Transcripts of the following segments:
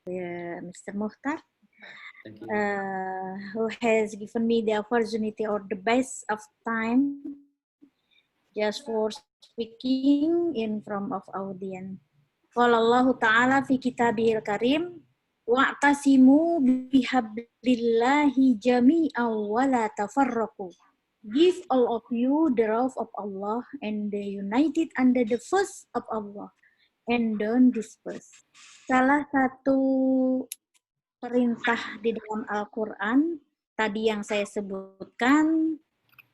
Mr. Muhtar, who has given me the opportunity or the best of time just for speaking in front of audience. Qala Allah Ta'ala fi kitabihil karim, wa'tasimu bihablillahi jami'an wa la tafarraqu. Give all of you the love of Allah and the united under the first of Allah and don't disperse. Salah satu perintah di dalam Al-Quran tadi yang saya sebutkan,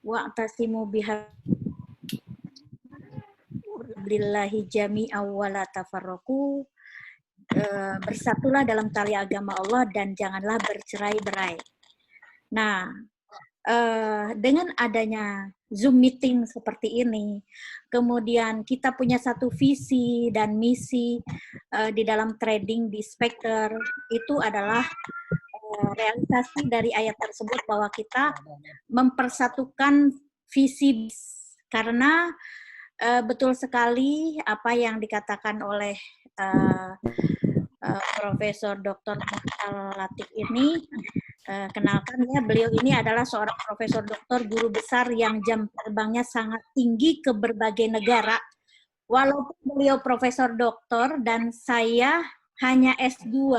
wa'tasimu bihablillahi jami'an wa la tafarraqu, bersatulah dalam tali agama Allah dan janganlah bercerai-berai. Nah, dengan adanya Zoom meeting seperti ini, kemudian kita punya satu visi dan misi di dalam trading di Spectre, itu adalah realisasi dari ayat tersebut bahwa kita mempersatukan visi, karena betul sekali apa yang dikatakan oleh Profesor Dr. Muhtar Latif ini. Kenalkan ya, beliau ini adalah seorang profesor doktor guru besar yang jam terbangnya sangat tinggi ke berbagai negara. Walaupun beliau profesor doktor dan saya hanya S2,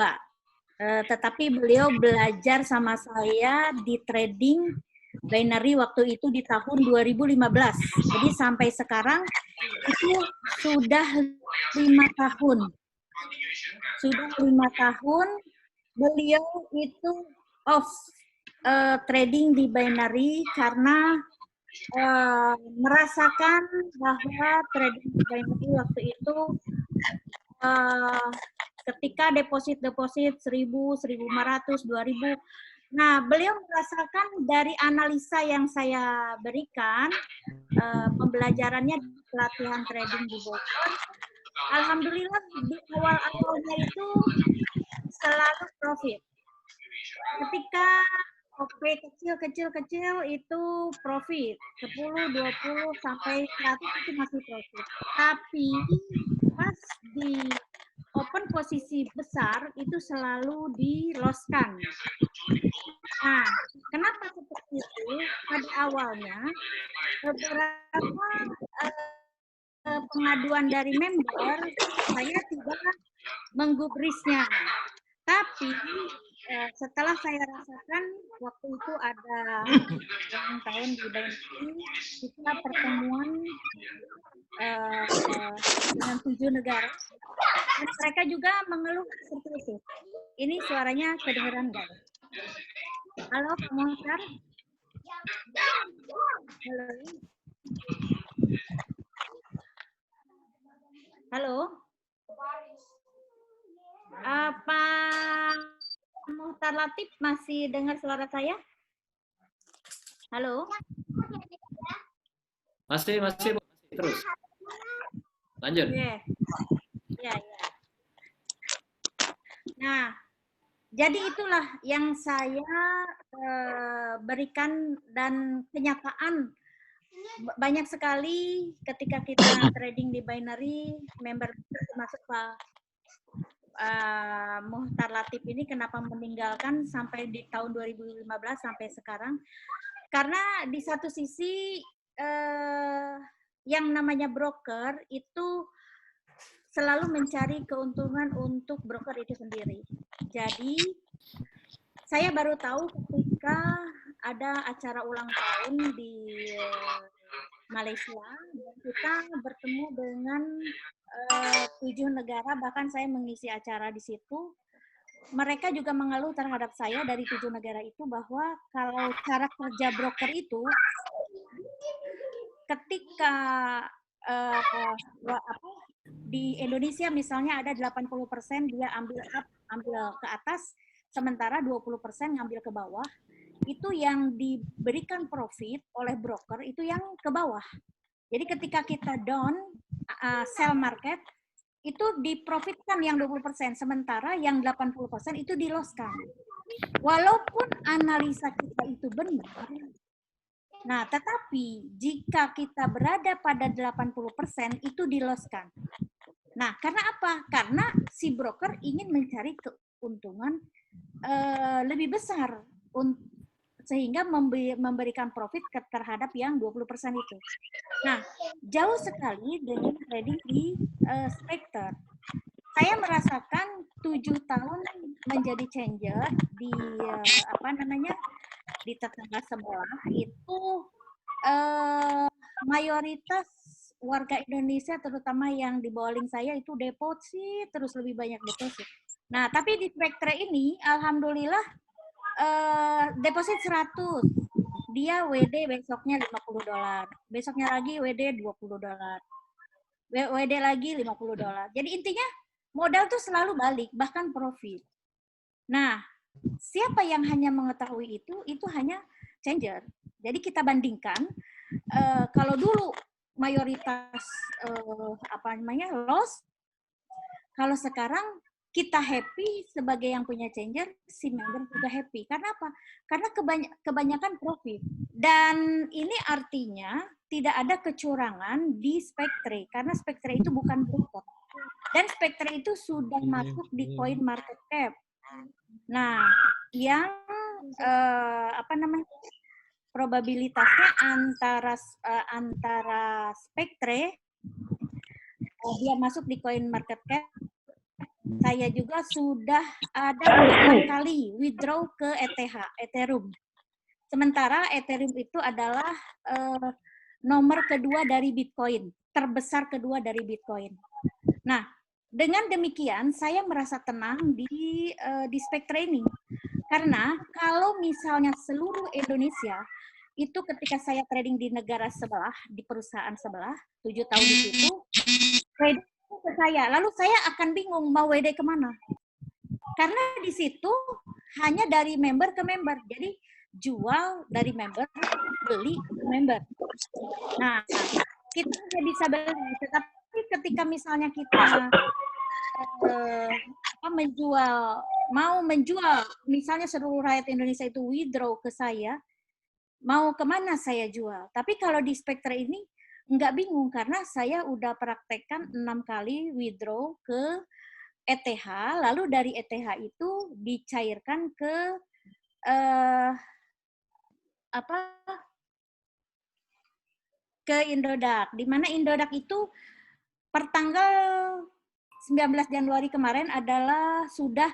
tetapi beliau belajar sama saya di trading binary waktu itu di tahun 2015. Jadi sampai sekarang itu sudah 5 tahun. Sudah 5 tahun beliau itu off trading di binary karena merasakan bahwa trading di binary waktu itu ketika deposit 1.000, 1.500, 2.000. Nah, beliau merasakan dari analisa yang saya berikan, pembelajarannya di pelatihan trading di Bogor, alhamdulillah di awal-awalnya itu selalu profit. Ketika OP kecil itu profit, 10, 20, sampai 100 itu masih profit. Tapi pas di open posisi besar itu selalu di-loss-kan. Nah, kenapa seperti itu? Pada awalnya beberapa pengaduan dari member, saya tidak menggubrisnya. Tapi setelah saya rasakan waktu itu ada ulang tahun di binary, kita pertemuan dengan 7 negara. Dan mereka juga mengeluh seperti itu. Ini suaranya kedengeran nggak? Halo, Pak Muhtar. Halo. Halo. Pak Muhtar Latif masih dengar suara saya? Halo. Masih terus. Lanjut. Ya. Nah, jadi itulah yang saya berikan, dan kenyataan banyak sekali ketika kita trading di binary, member termasuk Pak Muhtar Latif ini kenapa meninggalkan sampai di tahun 2015 sampai sekarang, karena di satu sisi yang namanya broker itu selalu mencari keuntungan untuk broker itu sendiri. Jadi saya baru tahu ketika ada acara ulang tahun di Malaysia, dan kita bertemu dengan 7 negara, bahkan saya mengisi acara di situ. Mereka juga mengeluh terhadap saya dari 7 negara itu bahwa kalau cara kerja broker itu ketika di Indonesia misalnya ada 80% dia ambil ke atas, sementara 20% ngambil ke bawah. Itu yang diberikan profit oleh broker itu yang ke bawah. Jadi ketika kita down sell market itu diprofitkan yang 20%, sementara yang 80% itu di-loss-kan. Walaupun analisa kita itu benar, nah tetapi jika kita berada pada 80% itu di-loss-kan. Nah, karena apa? Karena si broker ingin mencari keuntungan lebih besar sehingga memberikan profit terhadap yang 20% itu. Nah, jauh sekali dengan trading di Spectre. Saya merasakan 7 tahun menjadi changer di di tetangga sebelah itu mayoritas warga Indonesia terutama yang di bawah link saya itu deposit terus lebih banyak deposit. Nah, tapi di Spectre ini alhamdulillah deposit 100. Dia WD besoknya $50. Besoknya lagi WD $20. WD lagi $50. Jadi intinya modal tuh selalu balik, bahkan profit. Nah, siapa yang hanya mengetahui itu hanya changer. Jadi kita bandingkan, kalau dulu mayoritas loss, kalau sekarang kita happy sebagai yang punya changer, si member juga happy. Karena apa? Karena kebanyakan profit. Dan ini artinya tidak ada kecurangan di Spectre, karena Spectre itu bukan broker. Dan Spectre itu sudah masuk di coin market cap. Nah, yang probabilitasnya antara Spectre dia masuk di coin market cap, saya juga sudah ada 8 kali withdraw ke Ethereum. Sementara Ethereum itu adalah nomor kedua dari Bitcoin, terbesar kedua dari Bitcoin. Nah, dengan demikian saya merasa tenang di Spectre ini. Karena kalau misalnya seluruh Indonesia itu ketika saya trading di negara sebelah, di perusahaan sebelah, 7 tahun di situ, trading ke saya, lalu saya akan bingung mau WD kemana. Karena di situ hanya dari member ke member, jadi jual dari member, beli ke member. Nah, kita bisa beli, tetapi ketika misalnya kita mau menjual, misalnya seluruh rakyat Indonesia itu withdraw ke saya, mau kemana saya jual. Tapi kalau di Spectre ini nggak bingung karena saya udah praktekkan 6 kali withdraw ke ETH, lalu dari ETH itu dicairkan ke ke Indodax, di mana Indodax itu per tanggal 19 Januari kemarin adalah sudah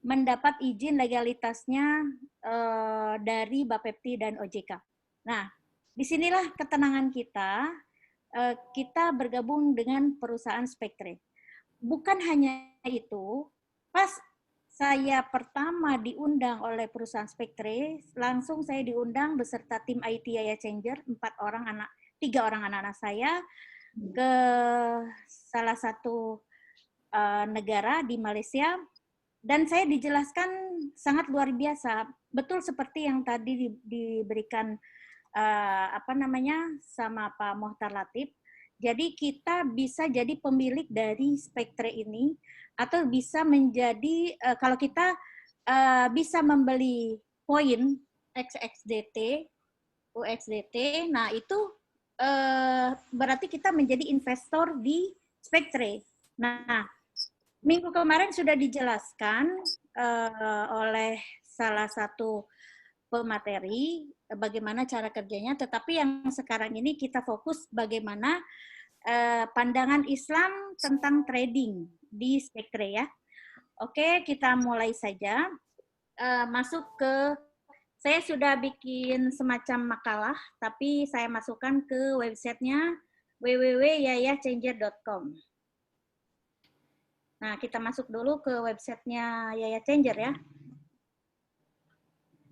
mendapat izin legalitasnya dari Bapepti dan OJK. Nah, disinilah ketenangan kita, kita bergabung dengan perusahaan Spectre. Bukan hanya itu, pas saya pertama diundang oleh perusahaan Spectre, langsung saya diundang beserta tim IT Yaya Changer, 3 orang anak-anak saya, ke salah satu negara di Malaysia, dan saya dijelaskan sangat luar biasa, betul seperti yang tadi diberikan sama Pak Mohtar Latif. Jadi kita bisa jadi pemilik dari Spectre ini, atau bisa menjadi kalau kita bisa membeli poin XXDT, UXDT, nah itu berarti kita menjadi investor di Spectre. Nah, minggu kemarin sudah dijelaskan oleh salah satu pemateri bagaimana cara kerjanya, tetapi yang sekarang ini kita fokus bagaimana pandangan Islam tentang trading di Spectre ya. Oke, kita mulai saja. Masuk ke, saya sudah bikin semacam makalah, tapi saya masukkan ke websitenya www.yayachanger.com. Nah, kita masuk dulu ke websitenya Yaya Changer ya.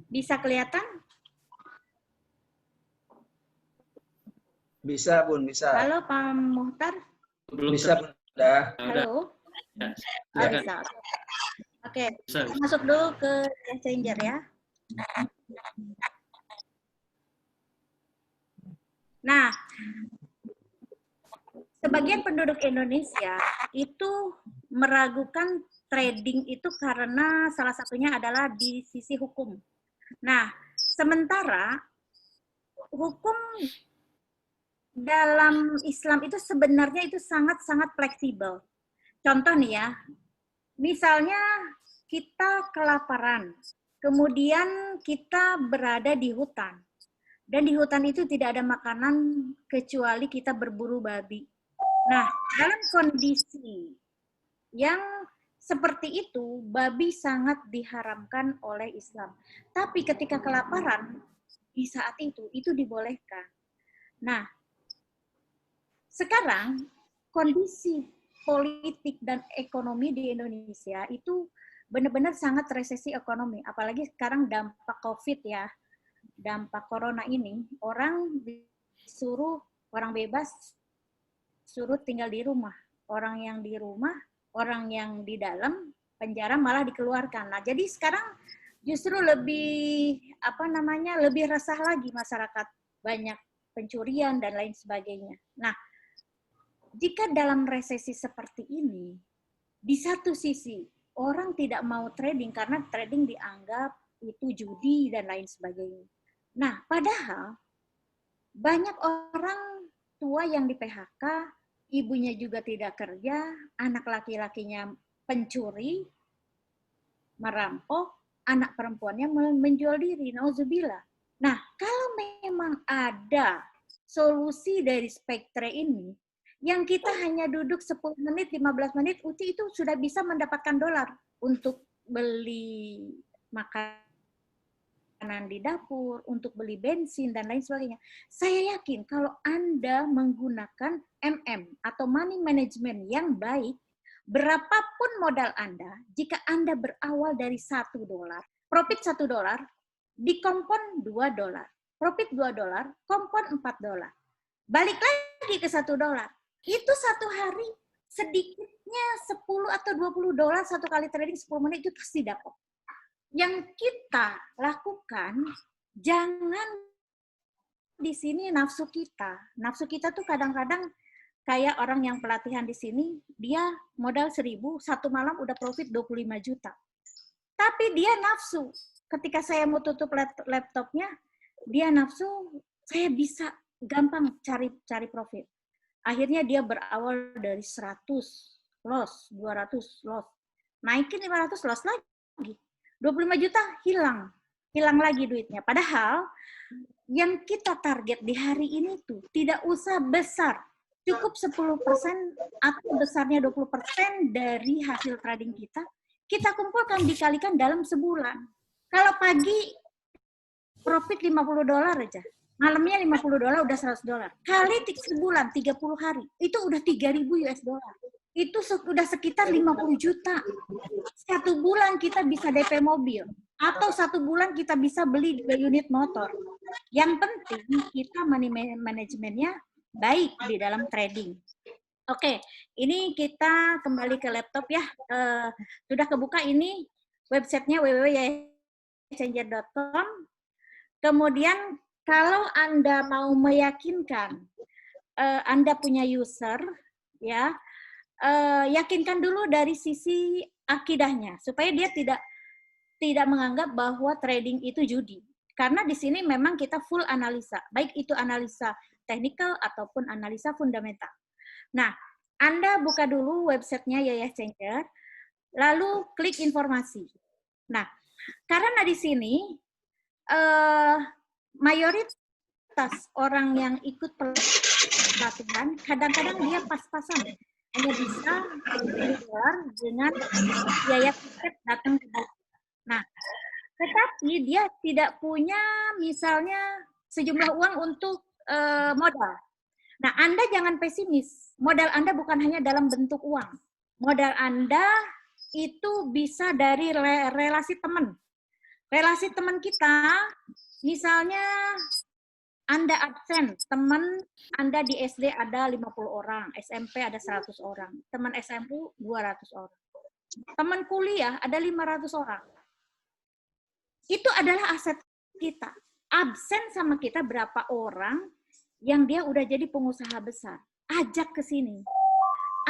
Bisa kelihatan? Bisa, Bun, bisa. Halo, Pak Muhtar. Belum Bisa, Bun. Udah. Halo. Ya, bisa. Oke, masuk dulu ke Yaya Changer ya. Nah, sebagian penduduk Indonesia itu meragukan trading itu karena salah satunya adalah di sisi hukum. Nah, sementara hukum dalam Islam itu sebenarnya itu sangat-sangat fleksibel. Contoh nih ya, Misalnya kita kelaparan, kemudian kita berada di hutan, dan di hutan itu tidak ada makanan kecuali kita berburu babi. Nah, dalam kondisi yang seperti itu, babi sangat diharamkan oleh Islam. Tapi ketika kelaparan, di saat itu dibolehkan. Nah, sekarang kondisi politik dan ekonomi di Indonesia itu benar-benar sangat resesi ekonomi. Apalagi sekarang dampak COVID ya, dampak corona ini, orang disuruh, orang bebas suruh tinggal di rumah. Orang yang di rumah, orang yang di dalam penjara malah dikeluarkan. Nah, jadi sekarang justru lebih lebih resah lagi masyarakat, banyak pencurian dan lain sebagainya. Nah, jika dalam resesi seperti ini, di satu sisi orang tidak mau trading karena trading dianggap itu judi dan lain sebagainya. Nah, padahal banyak orang tua yang di PHK, ibunya juga tidak kerja, anak laki-lakinya pencuri, merampok, anak perempuannya menjual diri, nauzubillah. Nah, kalau memang ada solusi dari Spektre ini, yang kita hanya duduk 10 menit, 15 menit, Uci itu sudah bisa mendapatkan dolar untuk beli makanan di dapur, untuk beli bensin, dan lain sebagainya. Saya yakin kalau Anda menggunakan MM atau money management yang baik, berapapun modal Anda, jika Anda berawal dari $1, profit $1, dikompon $2, profit $2, kompon $4. Balik lagi ke $1. Itu satu hari sedikitnya 10 atau $20 satu kali trading 10 menit itu pasti dapat. Yang kita lakukan, jangan di sini nafsu kita. Nafsu kita tuh kadang-kadang kayak orang yang pelatihan di sini, dia modal 1.000, satu malam udah profit 25 juta. Tapi dia nafsu. Ketika saya mau tutup laptopnya, dia nafsu, saya bisa gampang cari profit. Akhirnya dia berawal dari 100 loss, 200 loss. Naikin 500 loss lagi. 25 juta hilang lagi duitnya. Padahal yang kita target di hari ini tuh tidak usah besar. Cukup 10% atau besarnya 20% dari hasil trading kita kumpulkan dikalikan dalam sebulan. Kalau pagi profit $50 aja. Malamnya $50 udah $100. Kali sebulan 30 hari, itu udah 3.000 US dollar. Itu sudah sekitar 50 juta. Satu bulan kita bisa DP mobil. Atau satu bulan kita bisa beli 2 unit motor. Yang penting kita money manajemennya baik di dalam trading. Oke, ini kita kembali ke laptop ya. Sudah kebuka ini websitenya www.yayachanger.com. Kemudian kalau Anda mau meyakinkan Anda punya user, ya, yakinkan dulu dari sisi akidahnya supaya dia tidak menganggap bahwa trading itu judi. Karena di sini memang kita full analisa, baik itu analisa teknikal ataupun analisa fundamental. Nah, Anda buka dulu websitenya Yaya Changer, lalu klik informasi. Nah, karena di sini mayoritas orang yang ikut pelatihan, kadang-kadang dia pas-pasan. Hanya bisa $10 dengan biaya tiket datang ke buku. Nah, tetapi dia tidak punya misalnya sejumlah uang untuk modal. Nah, Anda jangan pesimis. Modal Anda bukan hanya dalam bentuk uang. Modal Anda itu bisa dari relasi teman. Relasi teman kita, misalnya Anda absen, teman Anda di SD ada 50 orang, SMP ada 100 orang, teman SMU 200 orang. Teman kuliah ada 500 orang. Itu adalah aset kita. Absen sama kita berapa orang yang dia udah jadi pengusaha besar. Ajak ke sini.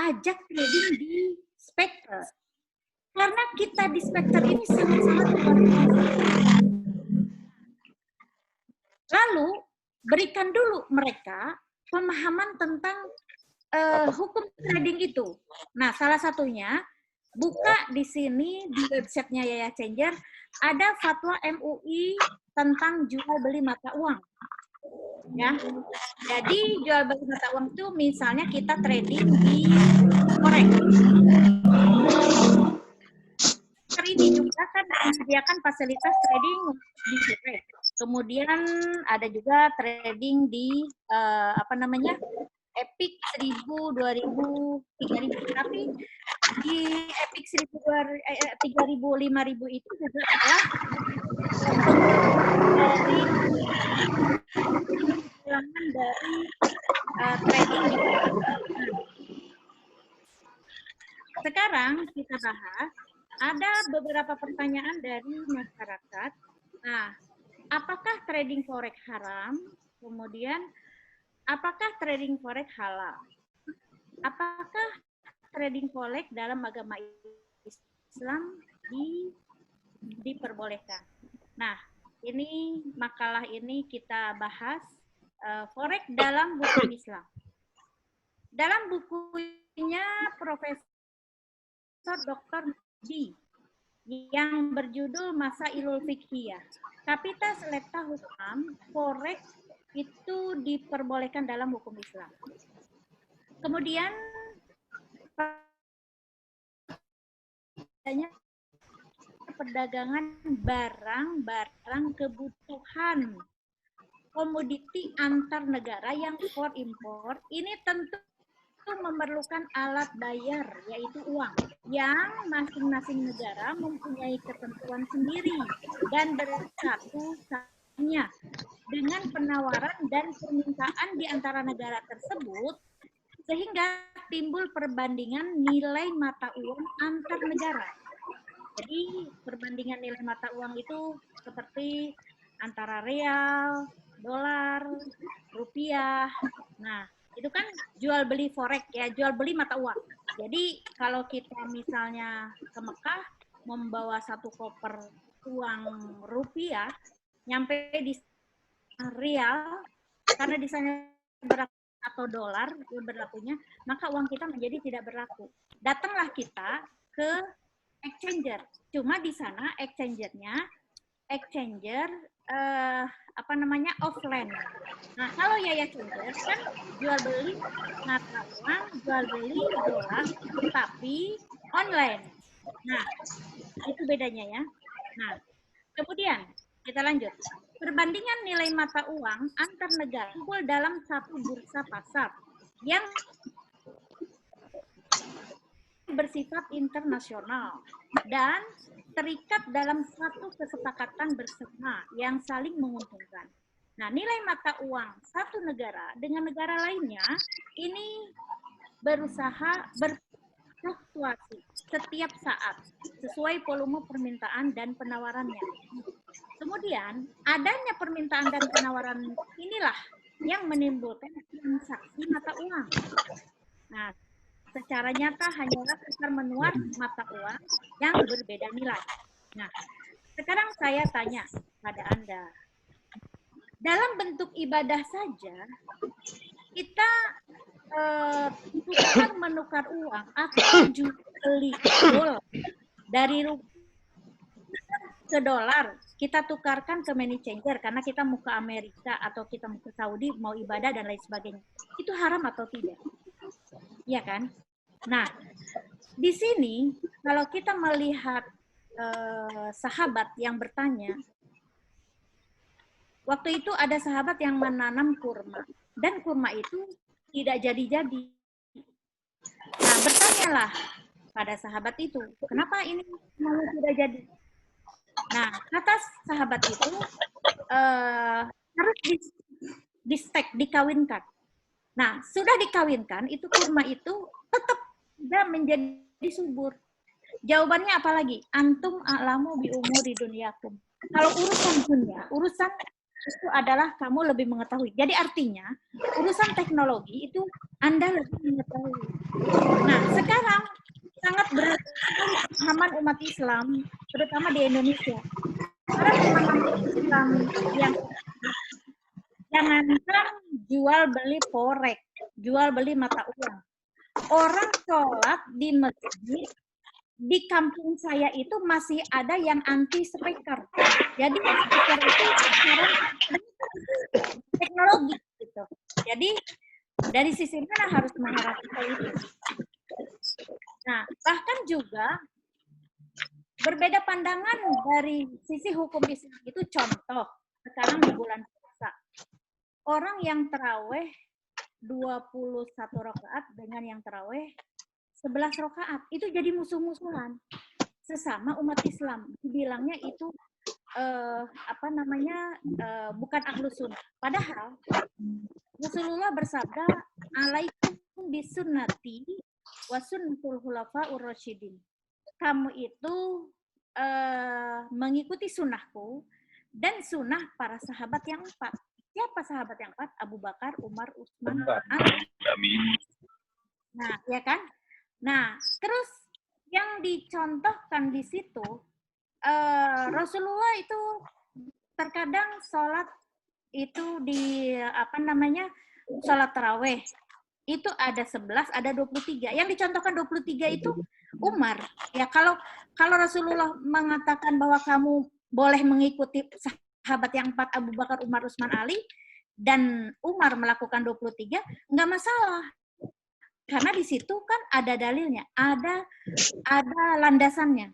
Ajak trading di Spektre. Karena kita di Spektre ini sangat-sangat luar biasa. Lalu, berikan dulu mereka pemahaman tentang hukum trading itu. Nah, salah satunya, Buka di sini di websitenya Yaya Changer, ada fatwa MUI tentang jual beli mata uang. Ya, jadi jual beli mata uang itu misalnya kita trading di forex. Ini juga kan menyediakan fasilitas trading di forex. Kemudian ada juga trading di apa namanya Epic 1000, 2000, 3000. Tapi di Epic 1000, 3000, 5000 itu juga adalah dari trading di sekarang kita bahas ada beberapa pertanyaan dari masyarakat. Nah, apakah trading forex haram? Kemudian, apakah trading forex halal? Apakah trading forex dalam agama Islam diperbolehkan? Nah, ini makalah ini kita bahas forex dalam hukum Islam. Dalam bukunya Profesor Dr. D yang berjudul Masailul Fiqhiyah, Kapitas Lepta Hukam, forex itu diperbolehkan dalam hukum Islam. Kemudian perdagangan barang-barang kebutuhan komoditi antar negara yang ekspor impor ini tentu memerlukan alat bayar, yaitu uang, yang masing-masing negara mempunyai ketentuan sendiri dan bersatu-satunya dengan penawaran dan permintaan di antara negara tersebut, sehingga timbul perbandingan nilai mata uang antar negara. Jadi perbandingan nilai mata uang itu seperti antara real, dolar, rupiah. Nah, itu kan jual beli forex ya, jual beli mata uang. Jadi kalau kita misalnya ke Mekah membawa satu koper uang rupiah, nyampe di real, karena di sana berlaku atau dolar berlakunya, maka uang kita menjadi tidak berlaku. Datanglah kita ke exchanger. Cuma di sana exchanger apa namanya offline. Nah, kalau Yaya Changer kan jual beli mata uang, jual beli dolar, tapi online. Nah, itu bedanya ya. Nah, kemudian kita lanjut. Perbandingan nilai mata uang antar negara kumpul dalam satu bursa pasar yang bersifat internasional dan terikat dalam suatu kesepakatan bersama yang saling menguntungkan. Nah, nilai mata uang satu negara dengan negara lainnya ini berusaha berfluktuasi setiap saat sesuai volume permintaan dan penawarannya. Kemudian, adanya permintaan dan penawaran inilah yang menimbulkan transaksi mata uang. Nah, secara nyata hanyalah tukar menuar mata uang yang berbeda nilai. Nah, sekarang saya tanya pada Anda, dalam bentuk ibadah saja, kita tukar menukar uang atau jual beli dolar dari rupiah ke dolar, kita tukarkan ke money changer karena kita mau ke Amerika atau kita mau ke Saudi, mau ibadah dan lain sebagainya. Itu haram atau tidak? Iya kan? Nah, di sini kalau kita melihat sahabat yang bertanya, waktu itu ada sahabat yang menanam kurma dan kurma itu tidak jadi-jadi. Nah, bertanyalah pada sahabat itu, kenapa ini tidak jadi? Nah, kata sahabat itu harus dikawinkan. Nah, sudah dikawinkan, itu kurma itu tetap tidak menjadi subur. Jawabannya apa lagi? Antum a'lamu bi umuri dunyakum. Kalau urusan dunia, urusan itu adalah kamu lebih mengetahui. Jadi artinya, urusan teknologi itu Anda lebih mengetahui. Nah, sekarang sangat berat pemahaman umat Islam, terutama di Indonesia. Para pemahaman Islam yang jangankan jual beli forex, jual beli mata uang. Orang sholat di masjid di kampung saya itu masih ada yang anti speaker. Jadi speaker itu sekarang teknologi gitu. Jadi dari sisi mana harus menghadapi itu. Nah, bahkan juga berbeda pandangan dari sisi hukum Islam itu contoh sekarang di bulan puasa. Orang yang terawih 21 rakaat dengan yang terawih 11 rakaat itu jadi musuh-musuhan sesama umat Islam. Dibilangnya itu bukan ahlus sunnah. Padahal Rasulullah bersabda, "Alaikum bisunnati wa sunnatul khulafaur rasyidin." Kamu itu mengikuti sunnahku dan sunnah para sahabat yang empat. Siapa sahabat yang empat? Abu Bakar, Umar, Utsman, Ali. Nah, ya kan? Nah, terus yang dicontohkan di situ, Rasulullah itu terkadang sholat itu di sholat taraweh itu ada 11, ada 23. Yang dicontohkan 23 itu Umar. Ya kalau Rasulullah mengatakan bahwa kamu boleh mengikuti sahabat yang empat, Abu Bakar, Umar, Utsman, Ali, dan Umar melakukan 23, nggak masalah. Karena di situ kan ada dalilnya, ada landasannya.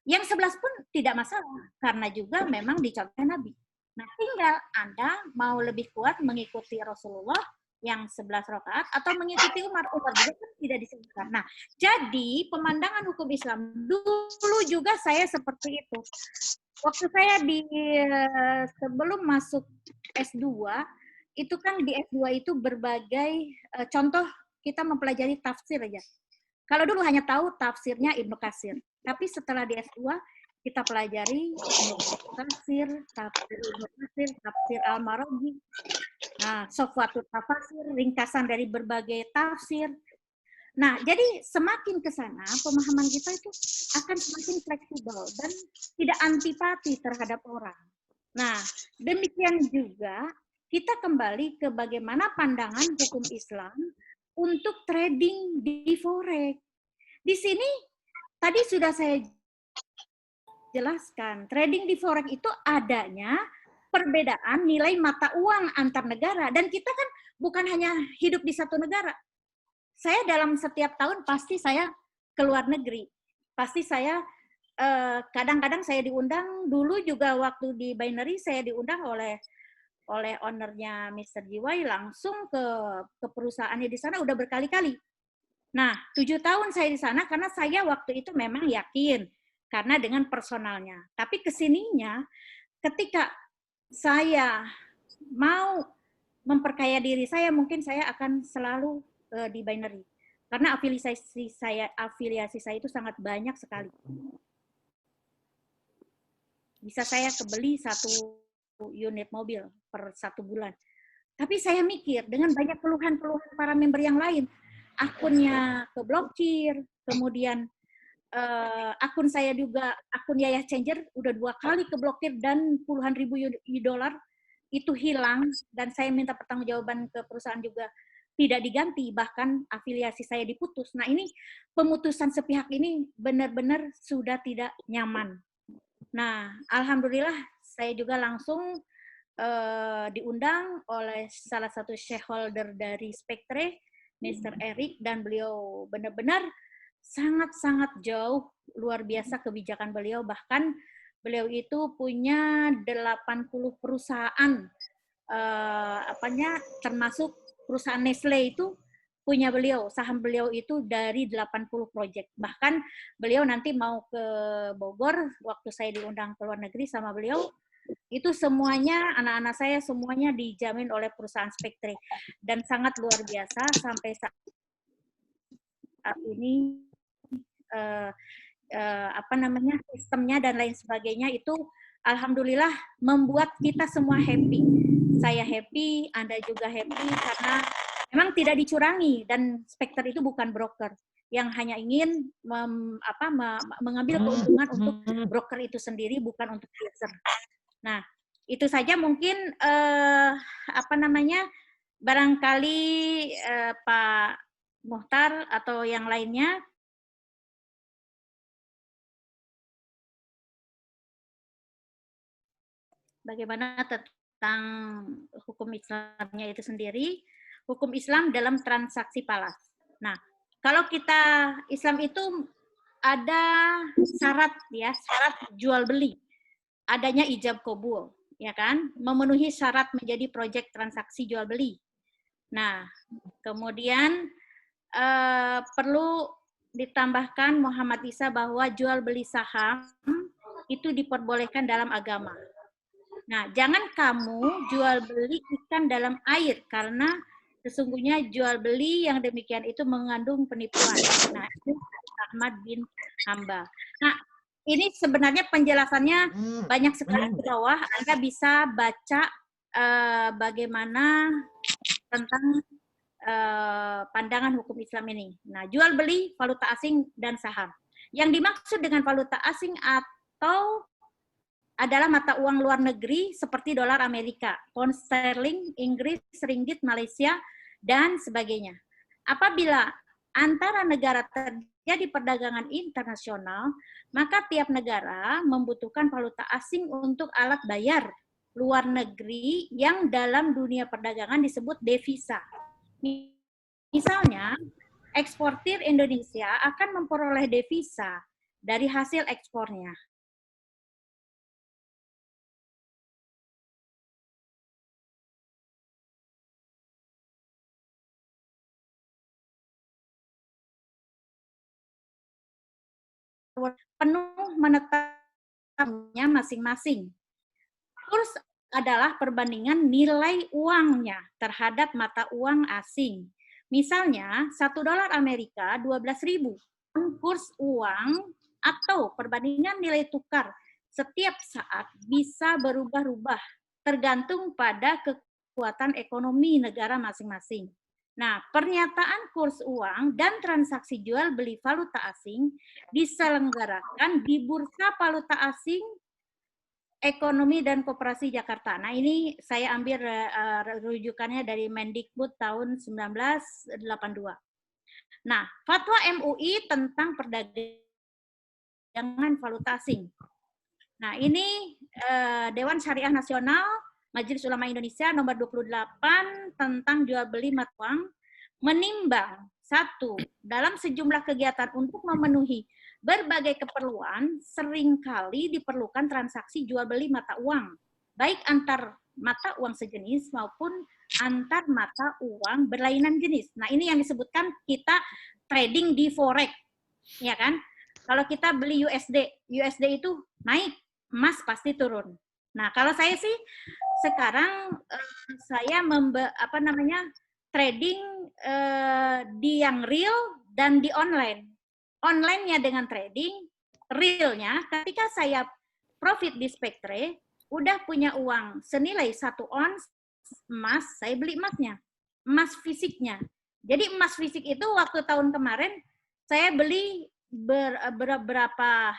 Yang 11 pun tidak masalah, karena juga memang dicontohkan Nabi. Nah, tinggal Anda mau lebih kuat mengikuti Rasulullah yang 11 rakaat atau mengikuti Umar. Umar juga kan tidak disebutkan. Nah, jadi pemandangan hukum Islam dulu juga saya seperti itu. Waktu saya sebelum masuk S2, itu kan di S2 itu berbagai contoh kita mempelajari tafsir aja. Kalau dulu hanya tahu tafsirnya Ibnu Katsir, tapi setelah di S2 kita pelajari tafsir Ibnu Katsir, tafsir Al-Maraghi, Sofwatul Tafasir, ringkasan dari berbagai tafsir. Nah, jadi semakin ke sana pemahaman kita itu akan semakin fleksibel dan tidak antipati terhadap orang. Nah, demikian juga kita kembali ke bagaimana pandangan hukum Islam untuk trading di forex. Di sini tadi sudah saya jelaskan, trading di forex itu adanya perbedaan nilai mata uang antar negara, dan kita kan bukan hanya hidup di satu negara. Saya dalam setiap tahun pasti saya ke luar negeri. Pasti saya kadang-kadang saya diundang, dulu juga waktu di Binary saya diundang oleh ownernya Mr. Jiwai langsung ke perusahaannya di sana udah berkali-kali. Nah, 7 tahun saya di sana karena saya waktu itu memang yakin karena dengan personalnya. Tapi kesininya ketika saya mau memperkaya diri saya, mungkin saya akan selalu di Binary. Karena afiliasi saya itu sangat banyak sekali. Bisa saya kebeli 1 unit mobil per 1 bulan. Tapi saya mikir dengan banyak keluhan-keluhan para member yang lain, akunnya keblokir, kemudian akun saya juga, akun Yayah Changer udah 2 kali keblokir dan puluhan ribu dolar itu hilang, dan saya minta pertanggungjawaban ke perusahaan juga tidak diganti, bahkan afiliasi saya diputus. Nah, ini pemutusan sepihak ini benar-benar sudah tidak nyaman. Nah, alhamdulillah saya juga langsung diundang oleh salah satu shareholder dari Spectre, Mr. Eric, dan beliau benar-benar sangat-sangat jauh, luar biasa kebijakan beliau. Bahkan beliau itu punya 80 perusahaan, termasuk perusahaan Nestle itu punya beliau, saham beliau itu dari 80 proyek. Bahkan beliau nanti mau ke Bogor, waktu saya diundang ke luar negeri sama beliau, itu semuanya, anak-anak saya semuanya dijamin oleh perusahaan Spectre. Dan sangat luar biasa sampai saat ini sistemnya dan lain sebagainya itu alhamdulillah membuat kita semua happy. Saya happy, Anda juga happy, karena memang tidak dicurangi, dan Spectre itu bukan broker yang hanya ingin mengambil keuntungan untuk broker itu sendiri, bukan untuk user. Nah, itu saja mungkin barangkali Pak Muhtar atau yang lainnya bagaimana tentang hukum Islamnya itu sendiri, hukum Islam dalam transaksi falas. Nah, kalau kita Islam itu ada syarat ya, syarat jual beli, adanya ijab kabul, ya kan, memenuhi syarat menjadi proyek transaksi jual beli. Nah, kemudian perlu ditambahkan Muhammad Isa bahwa jual beli saham itu diperbolehkan dalam agama. Nah, jangan kamu jual beli ikan dalam air karena sesungguhnya jual beli yang demikian itu mengandung penipuan. Nah, itu Ahmad bin Hambal. Nah, ini sebenarnya penjelasannya banyak sekali di bawah. Anda bisa baca bagaimana tentang pandangan hukum Islam ini. Nah, jual beli valuta asing dan saham. Yang dimaksud dengan valuta asing atau adalah mata uang luar negeri seperti dolar Amerika, pound sterling, Inggris, ringgit Malaysia, dan sebagainya. Apabila antara negara terjadi perdagangan internasional, maka tiap negara membutuhkan valuta asing untuk alat bayar luar negeri yang dalam dunia perdagangan disebut devisa. Misalnya, eksportir Indonesia akan memperoleh devisa dari hasil ekspornya. Penuh menetapkannya masing-masing. Kurs adalah perbandingan nilai uangnya terhadap mata uang asing. Misalnya, $1 Amerika 12.000. Kurs uang atau perbandingan nilai tukar setiap saat bisa berubah-ubah tergantung pada kekuatan ekonomi negara masing-masing. Nah, pernyataan kurs uang dan transaksi jual beli valuta asing diselenggarakan di Bursa Valuta Asing Ekonomi dan Koperasi Jakarta. Nah, ini saya ambil rujukannya dari Mendikbud tahun 1982. Nah, fatwa MUI tentang perdagangan valuta asing. Nah, ini Dewan Syariah Nasional Majelis Ulama Indonesia nomor 28 tentang jual beli mata uang menimbang satu, dalam sejumlah kegiatan untuk memenuhi berbagai keperluan seringkali diperlukan transaksi jual beli mata uang, baik antar mata uang sejenis maupun antar mata uang berlainan jenis. Nah, ini yang disebutkan kita trading di forex, ya kan? Kalau kita beli USD itu naik, emas pasti turun. Nah, kalau saya sih sekarang saya trading di yang real dan di online. Online-nya dengan trading, realnya ketika saya profit di Spectre, udah punya uang senilai 1 ons emas, saya beli emasnya, emas fisiknya. Jadi emas fisik itu waktu tahun kemarin saya beli beberapa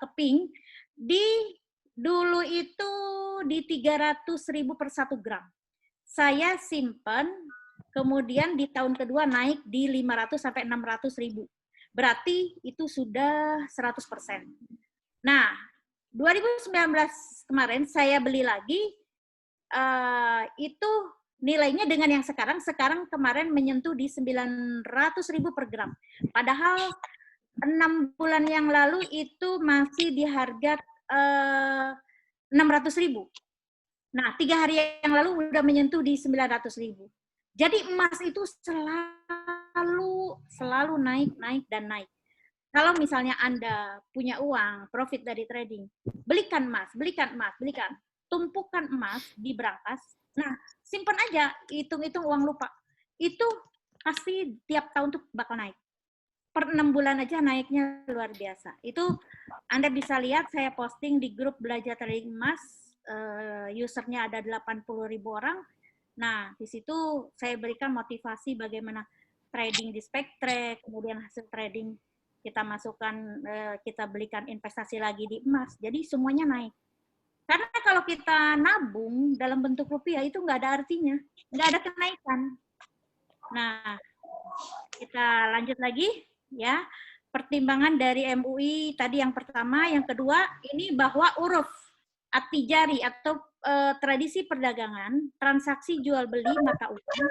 keping dulu itu di 300.000 per 1 gram. Saya simpan, kemudian di tahun kedua naik di 500 sampai 600.000. Berarti itu sudah 100%. Nah, 2019 kemarin saya beli lagi, itu nilainya dengan yang sekarang kemarin menyentuh di 900.000 per gram. Padahal 6 bulan yang lalu itu masih di harga 600.000. Nah, 3 hari yang lalu udah menyentuh di 900.000. Jadi emas itu selalu naik dan naik. Kalau misalnya Anda punya uang, profit dari trading, belikan emas. Tumpukan emas di brankas. Nah, simpan aja, hitung-hitung uang lupa. Itu pasti tiap tahun tuh bakal naik. Per 6 bulan aja naiknya luar biasa. Itu Anda bisa lihat saya posting di grup belajar trading emas, usernya ada 80.000 orang. Nah, di situ saya berikan motivasi bagaimana trading di Spectre, kemudian hasil trading kita masukkan, kita belikan investasi lagi di emas. Jadi semuanya naik. Karena kalau kita nabung dalam bentuk rupiah itu nggak ada artinya, nggak ada kenaikan. Nah, kita lanjut lagi ya. Pertimbangan dari MUI tadi yang pertama, yang kedua ini bahwa uruf at-tijari atau tradisi perdagangan, transaksi jual beli mata uang,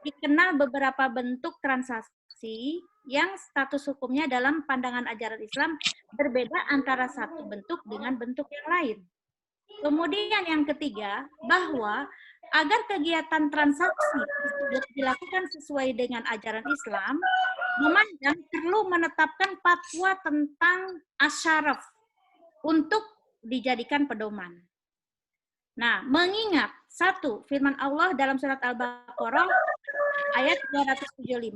dikenal beberapa bentuk transaksi yang status hukumnya dalam pandangan ajaran Islam berbeda antara satu bentuk dengan bentuk yang lain. Kemudian yang ketiga, bahwa agar kegiatan transaksi tersebut dilakukan sesuai dengan ajaran Islam, memandang perlu menetapkan fatwa tentang asyaraf untuk dijadikan pedoman. Nah, mengingat satu, firman Allah dalam surat Al-Baqarah ayat 275,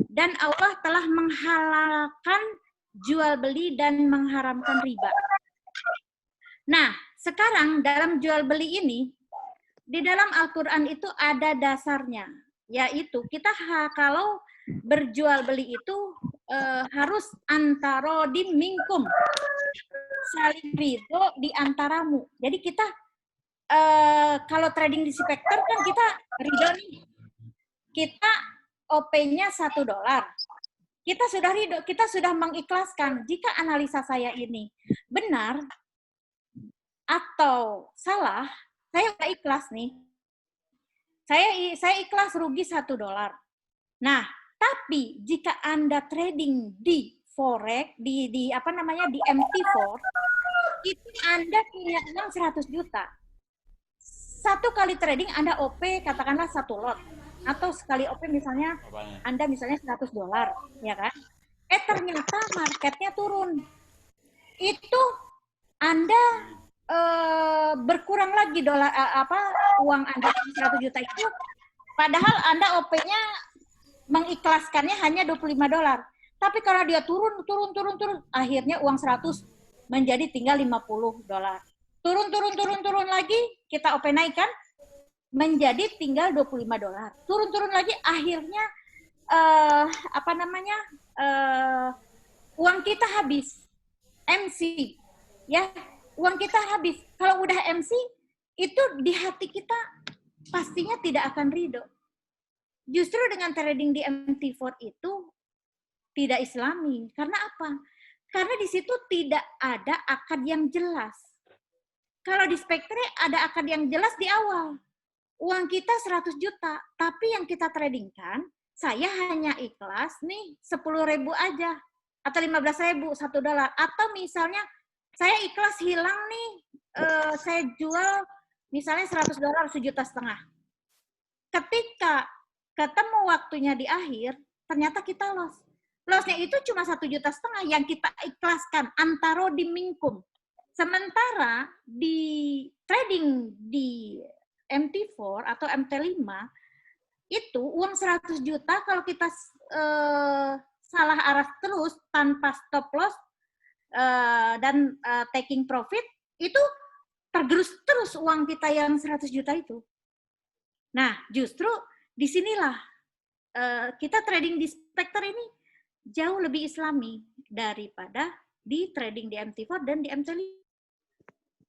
dan Allah telah menghalalkan jual beli dan mengharamkan riba. Nah, sekarang dalam jual beli ini, di dalam Al-Quran itu ada dasarnya, yaitu kita kalau berjual beli itu harus antarodim minkum, saling ridho di antaramu. Jadi kita kalau trading di Spectre kan kita ridho nih, kita OP-nya $1. Kita sudah ridho, kita sudah mengikhlaskan. Jika analisa saya ini benar atau salah, saya udah ikhlas nih. Saya ikhlas rugi $1. Nah, tapi jika Anda trading di forex, di apa namanya, di MT4, itu Anda punya uang 100 juta. Satu kali trading Anda OP katakanlah 1 lot, atau sekali OP misalnya Anda misalnya $100, ya kan? Ternyata marketnya turun. Itu Anda berkurang lagi uang Anda 100 juta itu, padahal Anda OP-nya mengikhlaskannya hanya $25. Tapi kalau dia turun, akhirnya uang 100 menjadi tinggal $50. Turun lagi, kita OP naikkan menjadi tinggal $25. Turun lagi, akhirnya uang kita habis. MC, ya, uang kita habis. Kalau udah MC, itu di hati kita pastinya tidak akan ridho. Justru dengan trading di MT4 itu tidak islami. Karena apa? Karena di situ tidak ada akad yang jelas. Kalau di Spectre ada akad yang jelas di awal. Uang kita 100 juta, tapi yang kita tradingkan, saya hanya ikhlas nih 10.000 aja. Atau 15.000, $1. Atau misalnya saya ikhlas hilang nih, saya jual misalnya $100, $1,5 juta. Ketika ketemu waktunya di akhir, ternyata kita loss. Lossnya itu cuma $1,5 juta yang kita ikhlaskan, antarodim minkum. Sementara di trading di MT4 atau MT5, itu uang 100 juta kalau kita salah arah terus tanpa stop loss dan taking profit, itu tergerus terus uang kita yang 100 juta itu. Nah, justru disinilah kita trading di Spectre ini jauh lebih islami daripada di trading di MT4 dan di MT5.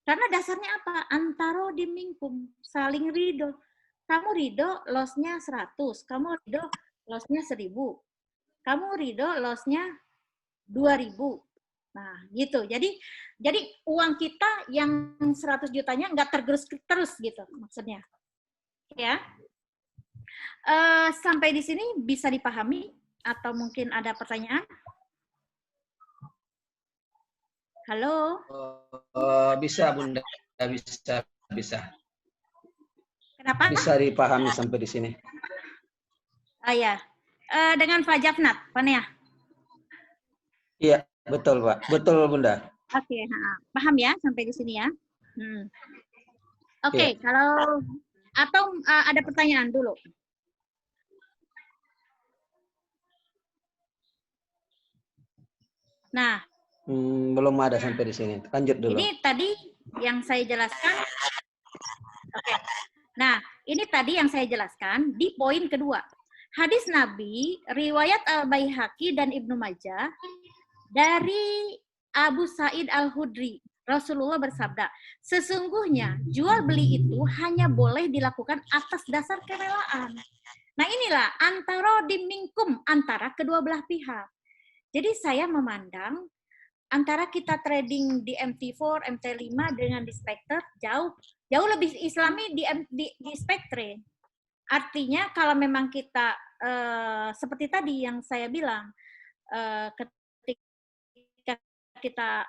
Karena dasarnya apa? Antarodim minkum, saling ridho. Kamu ridho loss-nya 100, kamu ridho loss-nya 1.000. Kamu ridho loss-nya 2.000. Nah, gitu. Jadi uang kita yang 100 jutanya nggak tergerus terus gitu maksudnya. Ya. Sampai di sini bisa dipahami atau mungkin ada pertanyaan? Halo? Bisa, Bunda. Bisa. Kenapa? Bisa dipahami sampai di sini. Ya. Dengan Pak Jafnat, Pak Nea? Iya, betul, Pak. Betul, Bunda. Oke, paham ya sampai di sini ya. Oke, kalau atau ada pertanyaan dulu. Nah, belum ada sampai di sini. Lanjut dulu. Ini tadi yang saya jelaskan. Oke. Nah, ini tadi yang saya jelaskan di poin kedua. Hadis Nabi, riwayat Al-Baihaqi dan Ibnu Majah dari Abu Sa'id Al-Hudri. Rasulullah bersabda, sesungguhnya jual beli itu hanya boleh dilakukan atas dasar kerelaan. Nah, inilah antarodim minkum, antara kedua belah pihak. Jadi saya memandang antara kita trading di MT4, MT5 dengan di Spectre jauh lebih Islami di Spectre. Artinya kalau memang kita seperti tadi yang saya bilang, ketika kita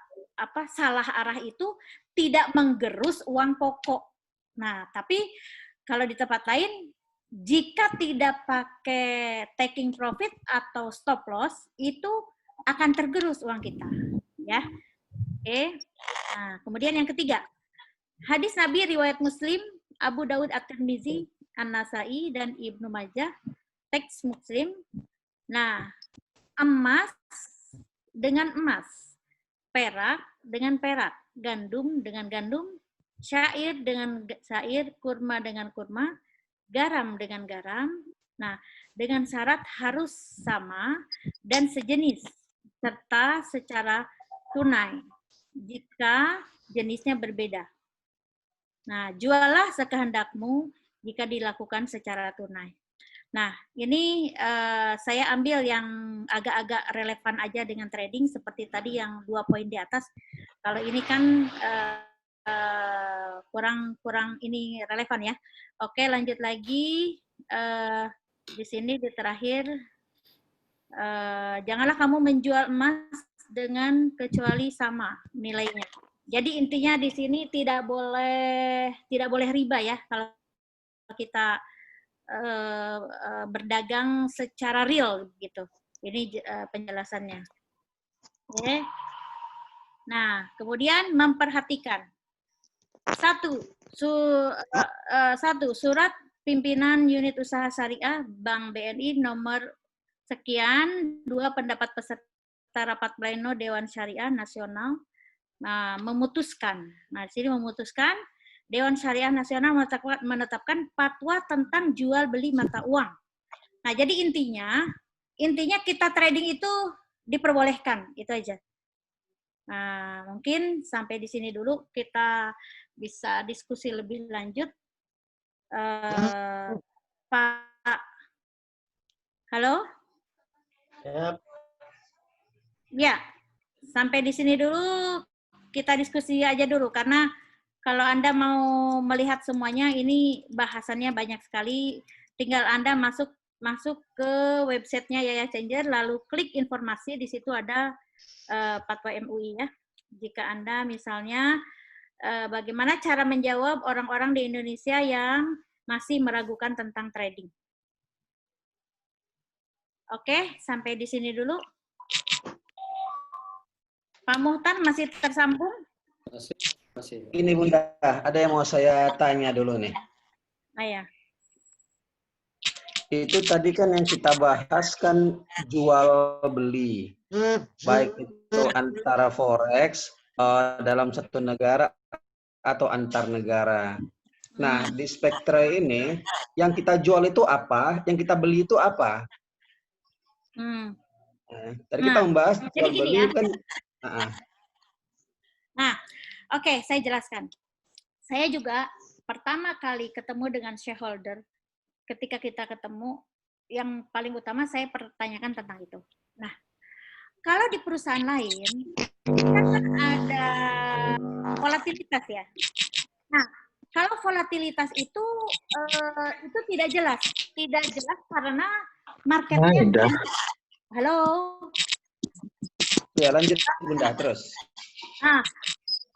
salah arah itu tidak menggerus uang pokok. Nah, tapi kalau di tempat lain, jika tidak pakai taking profit atau stop loss, itu akan tergerus uang kita. Ya, oke. Nah, kemudian yang ketiga, hadis Nabi riwayat Muslim, Abu Daud At-Tirmizi, An-Nasai, dan Ibnu Majah, teks Muslim. Nah, emas dengan emas, perak dengan perak, gandum dengan gandum, syair dengan syair, kurma dengan kurma, garam dengan garam. Nah, dengan syarat harus sama dan sejenis, serta secara tunai, jika jenisnya berbeda. Nah, juallah sekehendakmu jika dilakukan secara tunai. Nah, ini saya ambil yang agak-agak relevan aja dengan trading, seperti tadi yang 2 poin di atas. Kalau ini kan kurang ini relevan ya. Oke, lanjut lagi. Di sini di terakhir, janganlah kamu menjual emas dengan kecuali sama nilainya. Jadi intinya di sini tidak boleh riba ya kalau kita berdagang secara real gitu. Ini penjelasannya. Oke. Nah, kemudian memperhatikan satu surat pimpinan unit usaha syariah Bank BNI nomor sekian, 2 pendapat peserta rapat pleno Dewan Syariah Nasional memutuskan. Nah, di sini memutuskan Dewan Syariah Nasional menetapkan fatwa tentang jual beli mata uang. Nah, jadi intinya kita trading itu diperbolehkan, itu aja. Nah, mungkin sampai di sini dulu, kita bisa diskusi lebih lanjut. Pak, halo? Yep. Ya, sampai di sini dulu, kita diskusi aja dulu, karena kalau Anda mau melihat semuanya, ini bahasannya banyak sekali. Tinggal Anda masuk ke websitenya Yaya Changer, lalu klik informasi, di situ ada fatwa MUI ya. Jika Anda misalnya bagaimana cara menjawab orang-orang di Indonesia yang masih meragukan tentang trading. Oke, sampai di sini dulu. Pak Muhtar masih tersambung? Masih. Ini Bunda, ada yang mau saya tanya dulu nih. Ya. Itu tadi kan yang kita bahas kan jual beli, baik itu antara forex dalam satu negara atau antar negara. Nah, di Spectre ini yang kita jual itu apa, yang kita beli itu apa? Tadi kita membahas jual beli ya. Kan. Nah, oke, saya jelaskan. Saya juga pertama kali ketemu dengan shareholder, ketika kita ketemu, yang paling utama saya pertanyakan tentang itu. Nah, kalau di perusahaan lain, kan ada volatilitas ya. Nah, kalau volatilitas itu tidak jelas karena marketnya. Halo. Ya, lanjut Bunda terus. Nah,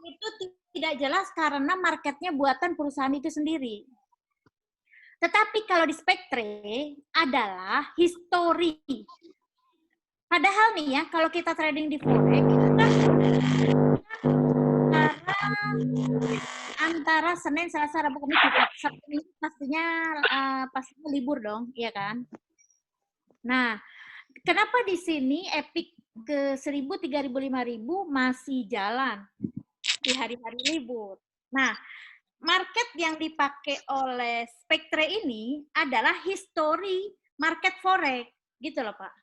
itu tidak jelas karena marketnya buatan perusahaan itu sendiri. Tetapi kalau di Spectre adalah history. Padahal nih ya, kalau kita trading di forex itu kan antara Senin, Selasa, Rabu, Kamis, Sabtu Minggu pastinya libur dong, iya kan? Nah, kenapa di sini Epic ke 1.000, 3.000, 5.000 masih jalan di hari-hari libur? Nah, market yang dipakai oleh Spectre ini adalah history market forex, gitu loh Pak.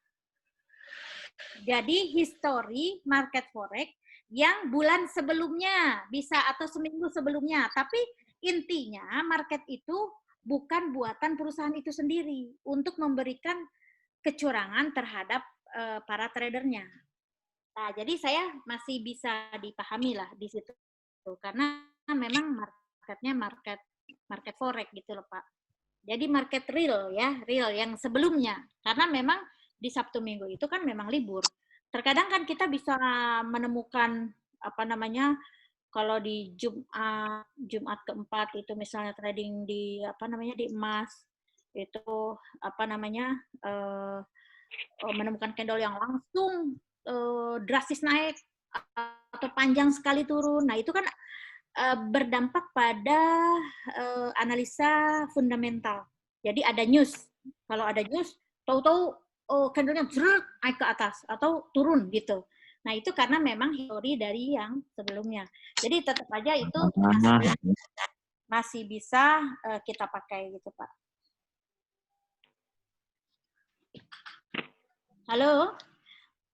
Jadi history market forex yang bulan sebelumnya bisa atau seminggu sebelumnya, tapi intinya market itu bukan buatan perusahaan itu sendiri untuk memberikan kecurangan terhadap para tradernya. Nah, jadi saya masih bisa dipahami lah di situ. Karena memang marketnya market forex gitu loh, Pak. Jadi market real ya, real yang sebelumnya. Karena memang di Sabtu Minggu itu kan memang libur. Terkadang kan kita bisa menemukan apa namanya, kalau di Jumat keempat itu misalnya trading di apa namanya di emas itu apa namanya menemukan candle yang langsung drastis naik atau panjang sekali turun. Nah, itu kan berdampak pada analisa fundamental. Jadi ada news. Kalau ada news, tahu-tahu candlenya naik ke atas atau turun gitu. Nah, itu karena memang teori dari yang sebelumnya. Jadi tetap aja itu masih bisa kita pakai gitu, Pak. Halo?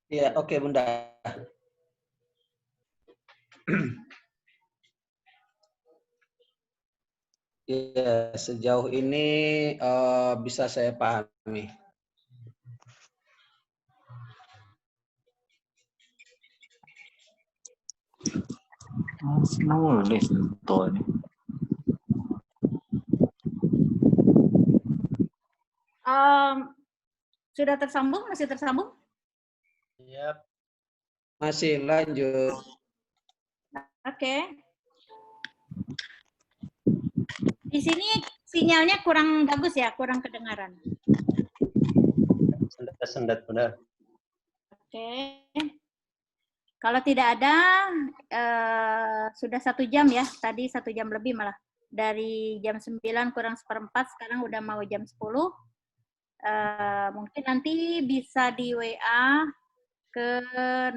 Ya, oke, Bunda. Ya, sejauh ini bisa saya pahami. Nulis tuh ini. Sudah tersambung? Masih tersambung? Yep. Masih lanjut. Oke. Di sini sinyalnya kurang bagus ya, kurang kedengaran. Sendat benar. Oke. Kalau tidak ada, sudah 1 jam ya. Tadi 1 jam lebih malah. Dari jam 9 kurang 1/4, sekarang udah mau jam 10. Mungkin nanti bisa di WA ke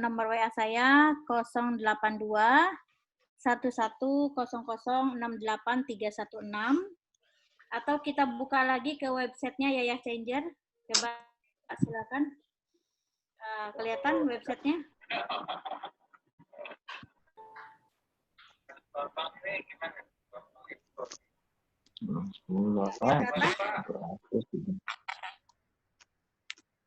nomor WA saya 082 110068 316, atau kita buka lagi ke websitenya Yayah Changer. Coba silakan. Kelihatan websitenya? Belum 10 apa?